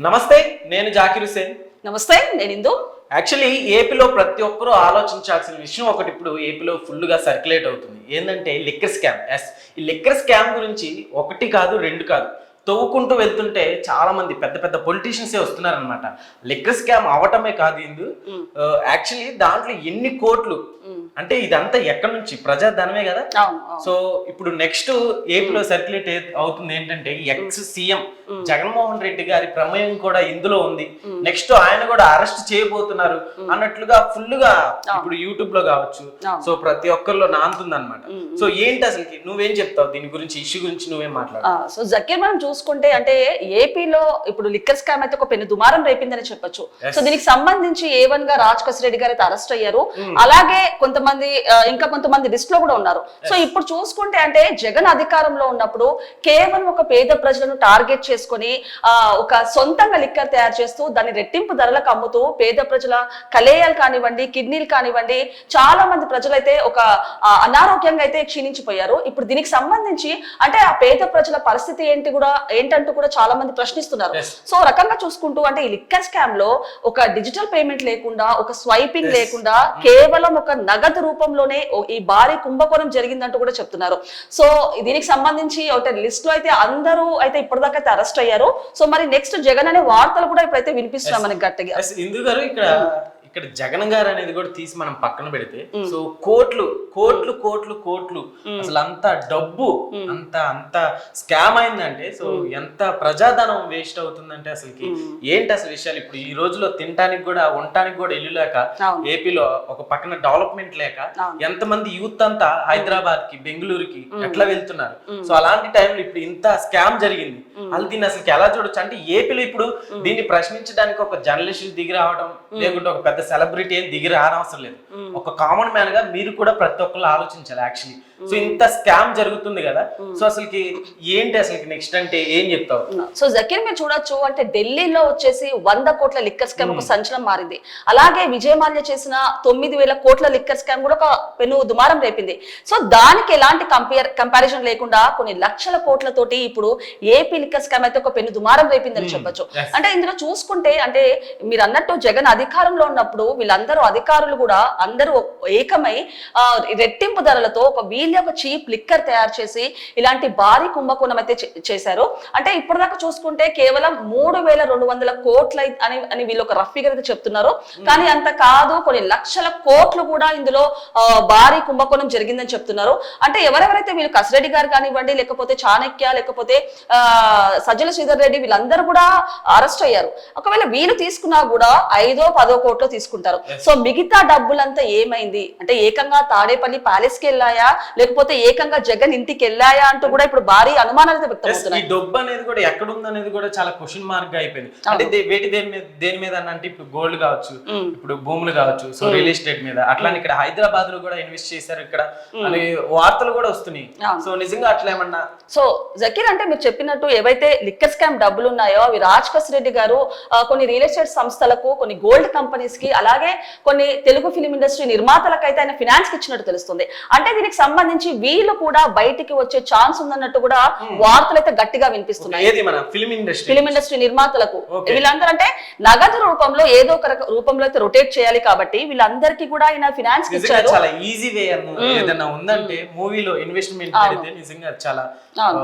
నమస్తే, నేను జాకిర్ హుసేన్. నమస్తే, నేను ఇందు. యాక్చువల్లీ ఏపీలో ప్రతి ఒక్కరూ ఆలోచించాల్సిన విషయం ఒకటి ఇప్పుడు ఏపీలో ఫుల్గా సర్క్యులేట్ అవుతుంది. ఏంటంటే లిక్కర్ స్కామ్. ఈ లిక్కర్ స్కామ్ గురించి ఒకటి కాదు, రెండు కాదు, తవ్వుకుంటూ వెళ్తుంటే చాలా మంది పెద్ద పెద్ద పొలిటీషియన్సే వస్తున్నారనమాట. లిక్కర్ స్కామ్ అవటమే కాదు ఇందు, యాక్చువల్లీ దాంట్లో ఎన్ని కోట్లు అంటే ఇదంతా ఎక్కడి నుంచి ప్రజాధనమే కదా. సో ఇప్పుడు నెక్స్ట్ ఏపీలో సర్క్యులేట్ అవుతుంది ఏంటంటే ఎక్స్ సీఎం జగన్మోహన్ రెడ్డి గారి ప్రమేయం కూడా ఇందులో ఉంది. నెక్స్ట్ ఆయన కూడా అరెస్ట్ చేయబోతున్నారు అన్నట్లుగా ఫుల్ గా ఇప్పుడు యూట్యూబ్ లో కావచ్చు, సో ప్రతి ఒక్కరిలో నాంతుంది అనమాట. సో ఏంటి అసలుకి నువ్వేం చెప్తావు దీని గురించి, ఇష్యూ గురించి నువ్వేం మాట్లాడతావు? సో జకీర్, మనం చూసుకుంటే అంటే ఏపీలో ఇప్పుడు లిక్కర్ స్కామ్ అయితే ఒక పెను దుమారం రేపిందని చెప్పొచ్చు. సో దీనికి సంబంధించి A1 గా రాజ్ రెడ్డి గారు అయితే అరెస్ట్ అయ్యారు. అలాగే ఇంకా కొంతమంది లిస్ట్ లో కూడా ఉన్నారు. సో ఇప్పుడు చూసుకుంటే అంటే జగన్ అధికారంలో ఉన్నప్పుడు కేవలం ఒక పేద ప్రజలను టార్గెట్ చేసుకొని ఒక సొంతంగా లిక్కర్ తయారు చేస్తూ దాన్ని రెట్టింపు ధరలకు అమ్ముతూ పేద ప్రజల కలేయాలు కానివ్వండి, కిడ్నీలు కానివ్వండి, చాలా మంది ప్రజలైతే ఒక అనారోగ్యంగా అయితే క్షీణించిపోయారు. ఇప్పుడు దీనికి సంబంధించి అంటే ఆ పేద ప్రజల పరిస్థితి ఏంటంటూ కూడా చాలా మంది ప్రశ్నిస్తున్నారు. సో రకంగా చూసుకుంటూ అంటే ఈ లిక్కర్ స్కామ్ లో ఒక డిజిటల్ పేమెంట్ లేకుండా, ఒక స్వైపింగ్ లేకుండా కేవలం ఒక నగదు రూపంలోనే ఈ భారీ కుంభకోణం జరిగిందంటూ కూడా చెప్తున్నారు. సో దీనికి సంబంధించి ఒక లిస్ట్ లో అయితే అందరూ అయితే ఇప్పటిదాకా అయితే అరెస్ట్ అయ్యారు. సో మరి నెక్స్ట్ జగన్ అనే వార్తలు కూడా ఇప్పుడైతే వినిపిస్తున్నాం మనకి గట్టిగా. ఇందు గారు, ఇక్కడ జగన్ గారు అనేది కూడా తీసి మనం పక్కన పెడితే, సో కోట్లు కోట్లు కోట్లు కోట్లు అసలు అంత డబ్బు అంత స్కామ్ అయిందంటే, సో ఎంత ప్రజాధనం వేస్ట్ అవుతుందంటే అసలుకి ఏంటి అసలు విషయాలు. ఇప్పుడు ఈ రోజులో తినడానికి కూడా ఉండటానికి కూడా ఇల్లు లేక, ఏపీలో ఒక పక్కన డెవలప్మెంట్ లేక ఎంతమంది యూత్ అంతా హైదరాబాద్ కి, బెంగళూరుకి ఎట్లా వెళ్తున్నారు. సో అలాంటి టైంలో ఇప్పుడు ఇంత స్కామ్ జరిగింది. అది దీన్ని అసలు ఎలా చూడొచ్చు అంటే, ఏపీలో ఇప్పుడు దీన్ని ప్రశ్నించడానికి ఒక జర్నలిస్ట్ దిగి రావడం, లేకుంటే ఒక పెద్ద సెలబ్రిటీ ఏం దిగి రానవసరం లేదు. ఒక కామన్ మ్యాన్ గా మీరు కూడా ప్రతి ఒక్కరు ఆలోచించాలి యాక్చువల్లీ. సో ఇంత స్కామ్ జరుగుతుంది కదా, సో అసలుకి ఏంటి అసలుకి నెక్స్ట్ అంటే ఏం చెప్తావు? సో జకీర్, మీరు చూడొచ్చు అంటే ఢిల్లీలో వచ్చేసి 100 కోట్ల లిక్కర్ స్కామ్ ఒక సంచలనం మారింది. అలాగే విజయమాల్య చేసిన 9,000 కోట్ల లిక్కర్ స్కామ్ కూడా ఒక పెను దుమారం రేపింది. సో దానికి ఎలాంటి కంపారిజన్ లేకుండా కొన్ని లక్షల కోట్లతోటి ఇప్పుడు ఏపీ లిక్కర్ స్కామ్ అయితే ఒక పెను దుమారం రేపిందని చెప్పొచ్చు. అంటే ఇందులో చూసుకుంటే అంటే మీరు అన్నట్టు జగన్ అధికారంలో ఉన్నప్పుడు వీళ్ళందరూ అధికారులు కూడా అందరూ ఏకమై రెట్టింపు ధరలతో ఒక చీప్ లిక్కర్ తయారు చేసి ఇలాంటి భారీ కుంభకోణం అయితే చేశారు. అంటే ఇప్పటిదాకా చూసుకుంటే కేవలం 3,200 కోట్ల అని వీళ్ళు ఒక రఫ్ ఫిగర్ అయితే చెప్తున్నారు. కానీ అంత కాదు, కొన్ని లక్షల కోట్లు కూడా ఇందులో భారీ కుంభకోణం జరిగిందని చెప్తున్నారు. అంటే ఎవరెవరైతే వీళ్ళు కసిరెడ్డి గారు కానివ్వండి, లేకపోతే చాణక్య, లేకపోతే సజ్జల శ్రీధర్ రెడ్డి, వీళ్ళందరూ కూడా అరెస్ట్ అయ్యారు. ఒకవేళ వీళ్ళు తీసుకున్నా కూడా 5-10 కోట్లు తీసుకుంటారు. సో మిగతా డబ్బులంతా ఏమైంది అంటే, ఏకంగా తాడేపల్లి ప్యాలెస్ కి వెళ్ళాయా, లేకపోతే ఏకంగా జగన్ ఇంటికి వెళ్ళాయా అంటూ కూడా ఇప్పుడు భారీ అనుమానాలు వ్యక్తమవుతున్నాయి. ఈ డబ్బు అనేది కూడా ఎక్కడ ఉందనేది కూడా చాలా క్వశ్చన్ మార్క్ గా అయిపోయింది. అంటే దేని మీద అంటే ఇప్పుడు గోల్డ్ కావచ్చు, ఇప్పుడు భూములు కావచ్చు, సో రియల్ ఎస్టేట్ మీద అట్లా ఇక్కడ హైదరాబాద్ లో కూడా ఇన్వెస్ట్ చేశారు ఇక్కడ అని వార్తలు కూడా వస్తున్నాయి. సో నిజంగా అట్లా ఏమన్నా? సో జకీర్, అంటే మీరు చెప్పినట్టు ఏవైతే లిక్కర్ స్కామ్ డబ్బులు ఉన్నాయో అవి రాజ్ రెడ్డి గారు కొన్ని రియల్ ఎస్టేట్ సంస్థలకు, కొన్ని గోల్డ్ కంపెనీస్ కి, అలాగే కొన్ని తెలుగు ఫిలిం ఇండస్ట్రీ నిర్మాతలకు అయితే ఆయన ఫినాన్స్ కి ఇచ్చినట్టు తెలుస్తుంది. అంటే దీనికి సంబంధించి వీళ్ళు కూడా బయటికి వచ్చే ఛాన్స్ ఉందన్నట్టు కూడా వార్తలు అయితే గట్టిగా వినిపిస్తున్నాయి. ఫిలిం ఇండస్ట్రీ నిర్మాతలకు వీళ్ళందరూ అంటే నగదు రూపంలో ఏదో ఒక రూపంలో అయితే రొటేట్ చేయాలి కాబట్టి వీళ్ళందరికీ కూడా ఆయన ఫినాన్స్ ఇచ్చారు. చాలా ఈజీ వే ఏదైనా ఉందంటే మూవీలో ఇన్వెస్ట్మెంట్ పెడితే నిజంగా చాలా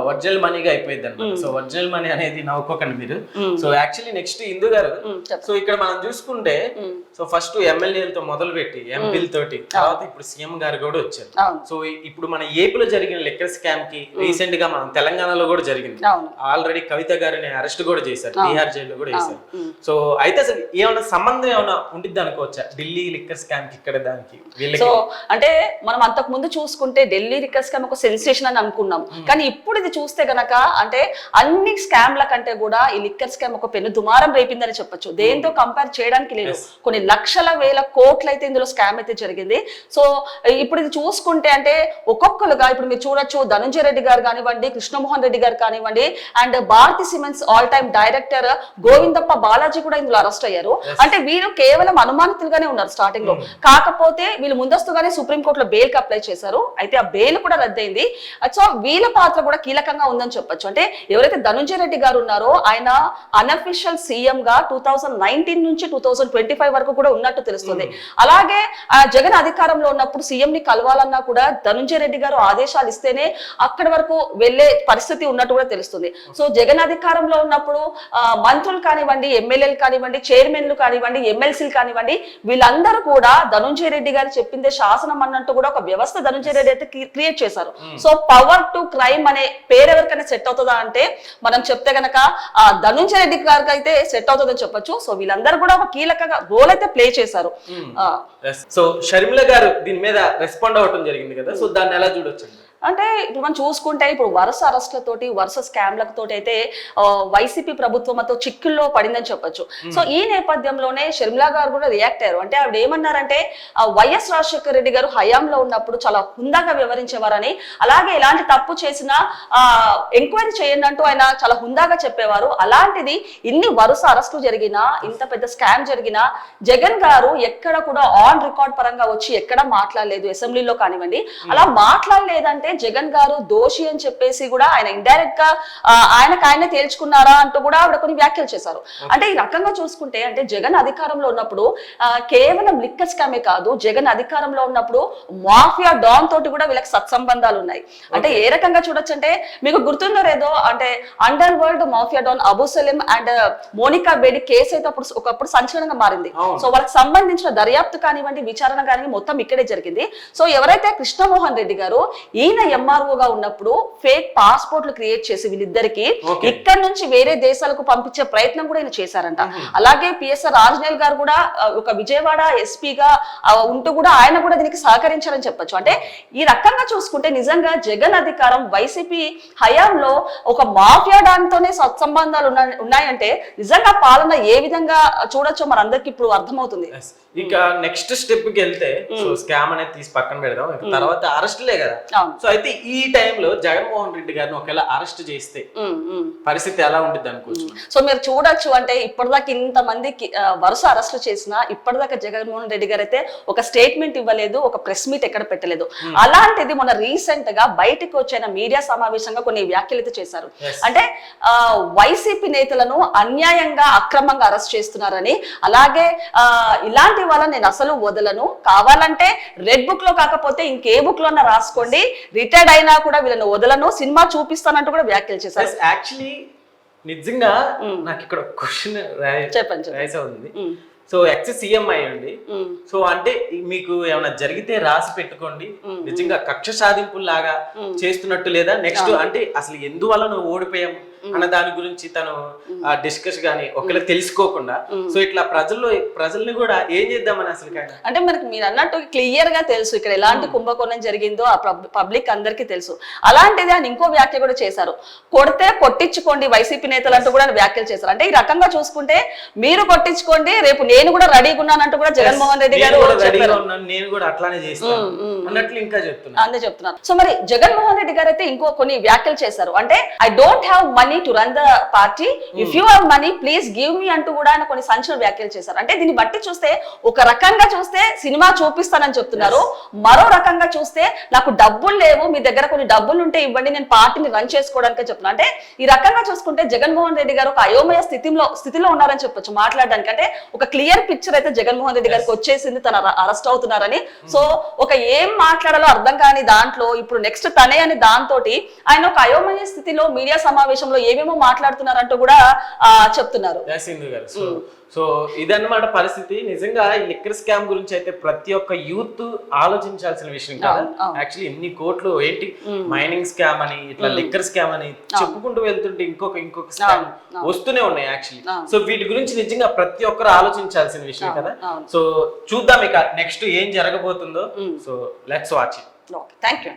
ఒరిజినల్ మనీగా అయిపోయింది అనమాట. సో ఒరిజినల్ మనీ అనేది నవ్వుకోకండి మీరు. సో యాక్చువల్లీ నెక్స్ట్ ఇందు గారు, సో ఇక్కడ మనం చూసుకుంటే సో ఫస్ట్ ఎమ్మెల్యేలతో మొదలు పెట్టి ఎంపీల తోటి, తర్వాత ఇప్పుడు సీఎం గారు కూడా వచ్చారు. సో ఇప్పుడు మన ఏపీలో జరిగిన లిక్కర్ స్కామ్ కి రీసెంట్ గా మనం తెలంగాణలో కూడా జరిగింది. ఆల్రెడీ కవిత గారిని అరెస్ట్ కూడా చేశారు, తిహార్ జైల్లో కూడా చేశారు. సో అయితే అసలు ఏమైనా సంబంధం ఏమైనా ఉండిద్ది అనుకోవచ్చా ఢిల్లీ లిక్కర్ స్కామ్ కి ఇక్కడ దానికి? సో అంటే మనం అంతకు ముందు చూసుకుంటే ఢిల్లీ లిక్కర్ స్కామ్ ఒక సెన్సేషన్ అని అనుకున్నాం. కానీ ఇప్పుడు ఇది చూస్తే గనక అంటే అన్ని స్కామ్ల కంటే కూడా ఈ లిక్కర్ స్కామ్ ఒక పెను దుమారం రేపిందని చెప్పొచ్చు. దేంతో కంపేర్ చేయడానికి లేదు. కొన్ని లక్షల వేల కోట్లు అయితే ఇందులో స్కామ్ అయితే జరిగింది. సో ఇప్పుడు ఇది చూసుకుంటే అంటే ఒక్కొక్కరుగా ఇప్పుడు మీరు చూడొచ్చు, ధనంజయ రెడ్డి గారు కానివ్వండి, కృష్ణమోహన్ రెడ్డి గారు కానివ్వండి, and Bharathi cements all time director Govindappa Balaji కూడా ఇందులో అరెస్ట్ అయ్యారు. అంటే వీరు కేవలం అనుమానితులుగానే ఉన్నారు స్టార్టింగ్ లో. కాకపోతే వీళ్ళు ముందస్తుగానే సుప్రీంకోర్టులో బెయిల్ కి అప్లై చేశారు. అయితే ఆ బెయిల్ కూడా రద్దయింది. సో వీళ్ళ పాత్ర కూడా కీలకంగా ఉందని చెప్పొచ్చు. అంటే ఎవరైతే ధనుంజయ రెడ్డి గారు ఉన్నారో ఆయన అన్అఫిషియల్ సీఎం గా 2019 నుంచి 2025 వరకు కూడా ఉన్నట్టు తెలుస్తుంది. అలాగే జగన్ అధికారంలో ఉన్నప్పుడు సీఎం ని కలవాలన్నా కూడా ధనుంజయ రెడ్డి గారు ఆదేశాలు ఇస్తేనే అక్కడి వరకు వెళ్లే పరిస్థితి ఉన్నట్టు కూడా తెలుస్తుంది. సో జగన్ అధికారంలో ఉన్నప్పుడు మంత్రులు కానివ్వండి, ఎమ్మెల్యేలు కానివ్వండి, చైర్మన్లు కానివ్వండి, ఎమ్మెల్సీలు కానివ్వండి, వీళ్ళందరూ కూడా ధనుంజయ రెడ్డి గారు చెప్పిందే శాసనం అన్నట్టు కూడా ఒక వ్యవస్థ ధనుంజయ రెడ్డి అయితే క్రియేట్ చేశారు. సో పవర్ టు క్రైమ్ అనే పేరు ఎవరికైనా సెట్ అవుతుందా అంటే మనం చెప్తే గనక ధనుంజయ రెడ్డి గారికి అయితే సెట్ అవుతుందని చెప్పొచ్చు. సో వీళ్ళందరూ కూడా ఒక కీలకంగా రోల్ అయితే ప్లే చేశారు. సో షర్మిల గారు దీని మీద రెస్పాండ్ అవ్వడం జరిగింది కదా, సో దాన్ని ఎలా చూడొచ్చు? అంటే ఇప్పుడు మనం చూసుకుంటే ఇప్పుడు వరుస అరెస్ట్లతోటి వరుస స్కామ్లతోటి అయితే వైసీపీ ప్రభుత్వం అంతా చిక్కుల్లో పడిందని చెప్పొచ్చు. సో ఈ నేపథ్యంలోనే షర్మిలా గారు కూడా రియాక్ట్ అయ్యారు. అంటే ఆవిడ ఏమన్నారంటే వైఎస్ రాజశేఖర రెడ్డి గారు హయాంలో ఉన్నప్పుడు చాలా హుందాగా వ్యవహరించేవారని, అలాగే ఎలాంటి తప్పు చేసినా ఎంక్వైరీ చేయండి అంటూ ఆయన చాలా హుందాగా చెప్పేవారు. అలాంటిది ఇన్ని వరుస అరెస్టులు జరిగినా, ఇంత పెద్ద స్కామ్ జరిగినా జగన్ గారు ఎక్కడ కూడా ఆన్ రికార్డ్ పరంగా వచ్చి ఎక్కడ మాట్లాడలేదు, అసెంబ్లీలో కానివ్వండి. అలా మాట్లాడలేదంటే జగన్ గారు దోషి అని చెప్పేసి కూడా ఆయన ఇండైరెక్ట్ గా ఆయనే తేల్చుకున్నారా అంటూ కూడా ఆవిడ కొన్ని వ్యాఖ్యలు చేశారు. అంటే ఈ రకంగా చూసుకుంటే అంటే జగన్ అధికారంలో ఉన్నప్పుడు కేవలం లిక్కర్ స్కామే కాదు, జగన్ అధికారంలో ఉన్నప్పుడు మాఫియా డాన్ తోటి కూడా వీళ్ళకి సత్సంబంధాలు ఉన్నాయి. అంటే ఏ రకంగా చూడొచ్చు అంటే మీకు గుర్తుందో లేదో, అంటే underworld mafia don Abu Salem and Monica Bedi case అయితే ఒకప్పుడు సంచలనంగా మారింది. సో వాళ్ళకి సంబంధించిన దర్యాప్తు కానివ్వండి, విచారణ కానివ్వండి మొత్తం ఇక్కడే జరిగింది. సో ఎవరైతే కృష్ణమోహన్ రెడ్డి గారు ఈయన ఎంఆర్ఓగా ఉన్నప్పుడు ఫేక్ పాస్పోర్ట్లు క్రియేట్ చేసి వీళ్ళిద్దరికి ఇక్కడ నుంచి వేరే దేశాలకు పంపించే ప్రయత్నం కూడా ఈయన చేశారంట. అలాగే పిఎస్ఆర్ రాజనేల్ గారు కూడా ఒక విజయవాడ ఎస్పీగా ఉంటూ కూడా ఆయన కూడా దీనికి సహకరించారని చెప్పొచ్చు. అంటే ఈ రకంగా చూసుకుంటే నిజంగా జగన్ అధికారం వైసీపీ హయాంలో ఒక మాఫియా డాన్తోనే సత్సంబంధాలు ఉన్నాయంటే నిజంగా పాలన ఏ విధంగా చూడొచ్చో మనందరికి ఇప్పుడు అర్థమవుతుంది. ఇక నెక్స్ట్ స్టెప్ కి వెళ్తే సో స్కామ్ అనేది తీసి పక్కన పెడదాం, తర్వాత అరెస్ట్లే కదా. సో అయితే ఈ టైంలో జగన్మోహన్ రెడ్డి గారిని ఒకవేళ అరెస్ట్ చేస్తే పరిస్థితి ఎలా ఉంటుంది అనుకోవచ్చు? సో మీరు చూడొచ్చు అంటే ఇప్పటిదాకా ఇంతమంది వరుస అరెస్టులు చేసినా ఇప్పటిదాకా జగన్మోహన్ రెడ్డి గారు అయితే ఒక స్టేట్మెంట్ ఇవ్వలేదు, ఒక ప్రెస్ మీట్ ఎక్కడ పెట్టలేదు. అలాంటిది మొన్న రీసెంట్ గా బయటకు వచ్చిన మీడియా సమావేశంగా కొన్ని వ్యాఖ్యలు అయితే చేశారు. అంటే వైసీపీ నేతలను అన్యాయంగా అక్రమంగా అరెస్ట్ చేస్తున్నారని, అలాగే ఇలాంటి వాళ్ళని నేను అసలు వదలను, కావాలంటే రెడ్ బుక్ లో కాకపోతే ఇంకే బుక్ లో రాసుకోండి, రిటైర్డ్ అయినా కూడా వీళ్ళని వదలను, సినిమా చూపిస్తానంటూ కూడా వ్యాఖ్యలు చేశారు. యాక్చువల్లీ నిజంగా నాకు ఇక్కడ క్వశ్చన్ రైస్ అవుతుంది. సో ఎక్స్ సీఎం అయ్యండి, సో అంటే మీకు ఏమైనా జరిగితే రాసి పెట్టుకోండి, నిజంగా కక్ష సాధింపులాగా చేస్తున్నట్టు లేదా నెక్స్ట్ అంటే అసలు ఎందువల్ల నువ్వు ఓడిపోయాం అన్న దాని గురించి తను డిస్కస్ గానీ ఒకవేళ తెలుసుకోకుండా సో ఇట్లా ప్రజల్ని కూడా ఏం చేద్దామని అసలు అంటే మనకి మీరు అన్నట్టు క్లియర్ గా తెలుసు ఇక్కడ ఎలాంటి కుంభకోణం జరిగిందో ఆ పబ్లిక్ అందరికీ తెలుసు. అలాంటిది ఆయన ఇంకో వ్యాఖ్య కూడా చేశారు, కొడితే కొట్టించుకోండి వైసీపీ నేతలు అంటూ కూడా వ్యాఖ్యలు చేశారు. అంటే ఈ రకంగా చూసుకుంటే మీరు కొట్టించుకోండి, రేపు నేను కూడా రెడీగా ఉన్నానంటూ కూడా జగన్మోహన్ రెడ్డి గారు నేను కూడా అట్లానే చేస్తాను అన్నట్లు ఇంకా చెప్తున్నారు. సో మరి జగన్మోహన్ రెడ్డి గారు అయితే ఇంకో కొన్ని వ్యాఖ్యలు చేశారు. అంటే I don't have money to run the party, if you have money please give me అంటూ కూడా ఆయన కొన్ని సంచలన వ్యాఖ్యలు చేశారు. అంటే దీన్ని బట్టి చూస్తే ఒక రకంగా చూస్తే సినిమా చూపిస్తానని చెప్తున్నారు, మరో రకంగా చూస్తే నాకు డబ్బులు లేవు, మీ దగ్గర కొన్ని డబ్బులు ఉంటే ఇవ్వండి నేను పార్టీని రన్ చేసుకోవడానికి చెప్తున్నా. అంటే ఈ రకంగా చూసుకుంటే జగన్మోహన్ రెడ్డి గారు ఒక అయోమయ స్థితిలో ఉన్నారని చెప్పొచ్చు మాట్లాడడానికి. అంటే ఒక క్లియర్ పిక్చర్ అయితే జగన్మోహన్ రెడ్డి గారికి వచ్చేసింది, తన అరెస్ట్ అవుతున్నారని. సో ఒక ఏం మాట్లాడాలో అర్థం కాని దాంట్లో ఇప్పుడు నెక్స్ట్ తనే అని దాంతో ఆయన ఒక అయోమయ స్థితిలో మీడియా సమావేశంలో ఏమేమో మాట్లాడుతున్నారంటూ కూడా చెప్తున్నారు. సో ఇదన్నమాట పరిస్థితి. నిజంగా ఈ లిక్కర్ స్కామ్ గురించి అయితే ప్రతి ఒక్క యూత్ ఆలోచించాల్సిన విషయం కదా. యాక్చువల్లీ ఎన్ని కోట్లు ఏంటి మైనింగ్ స్కామ్ అని, ఇట్లా లిక్కర్ స్కామ్ అని చెప్పుకుంటూ వెళ్తుంటే ఇంకొక స్కామ్ వస్తూనే ఉన్నాయి యాక్చువల్లీ. సో వీటి గురించి నిజంగా ప్రతి ఒక్కరు ఆలోచించాల్సిన విషయం కదా. సో చూద్దాం ఇక నెక్స్ట్ ఏం జరగబోతుందో. So let's watch it. Thank you.